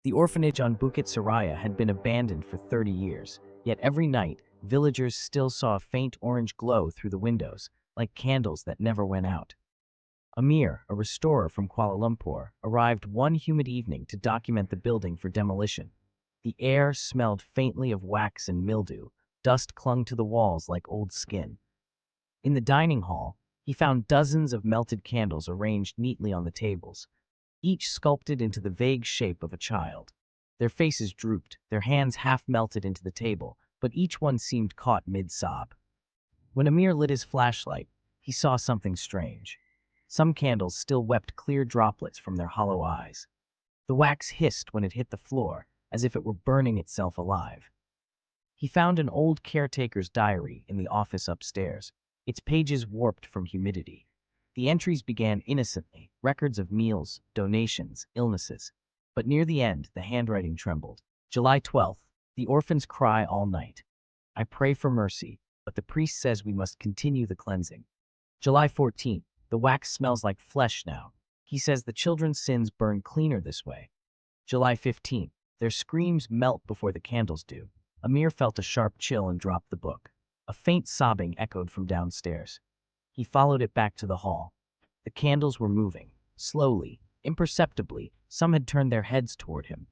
The orphanage on Bukit Seraya had been abandoned for 30 years, yet every night, villagers still saw a faint orange glow through the windows, like candles that never went out. Amir, a restorer from Kuala Lumpur, arrived one humid evening to document the building for demolition. The air smelled faintly of wax and mildew. Dust clung to the walls like old skin. In the dining hall, he found dozens of melted candles arranged neatly on the tables, each sculpted into the vague shape of a child. Their faces drooped, their hands half melted into the table, but each one seemed caught mid-sob. When Amir lit his flashlight, he saw something strange. Some candles still wept clear droplets from their hollow eyes. The wax hissed when it hit the floor, as if it were burning itself alive. He found an old caretaker's diary in the office upstairs, its pages warped from humidity. The entries began innocently, records of meals, donations, illnesses. But near the end, the handwriting trembled. July 12th, the orphans cry all night. I pray for mercy, but the priest says we must continue the cleansing. July 14th, the wax smells like flesh now. He says the children's sins burn cleaner this way. July 15th, their screams melt before the candles do. Amir felt a sharp chill and dropped the book. A faint sobbing echoed from downstairs. He followed it back to the hall. The candles were moving. Slowly, imperceptibly, some had turned their heads toward him.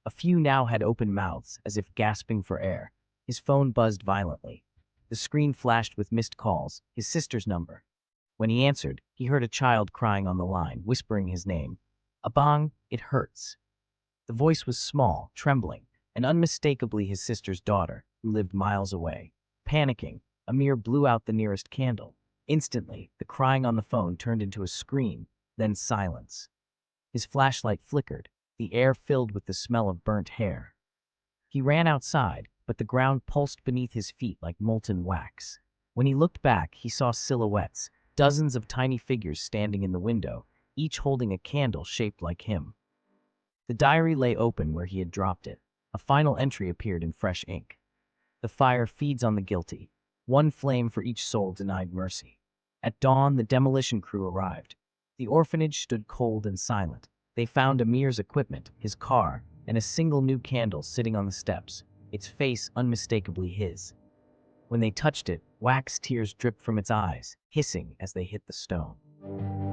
A few now had open mouths, as if gasping for air. His phone buzzed violently. The screen flashed with missed calls, his sister's number. When he answered, he heard a child crying on the line, whispering his name. Abang, it hurts. The voice was small, trembling, and unmistakably his sister's daughter, who lived miles away. Panicking, Amir blew out the nearest candle. Instantly, the crying on the phone turned into a scream, then silence. His flashlight flickered, the air filled with the smell of burnt hair. He ran outside, but the ground pulsed beneath his feet like molten wax. When he looked back, he saw silhouettes, dozens of tiny figures standing in the window, each holding a candle shaped like him. The diary lay open where he had dropped it. A final entry appeared in fresh ink. The fire feeds on the guilty, one flame for each soul denied mercy. At dawn, the demolition crew arrived. The orphanage stood cold and silent. They found Amir's equipment, his car, and a single new candle sitting on the steps, its face unmistakably his. When they touched it, wax tears dripped from its eyes, hissing as they hit the stone.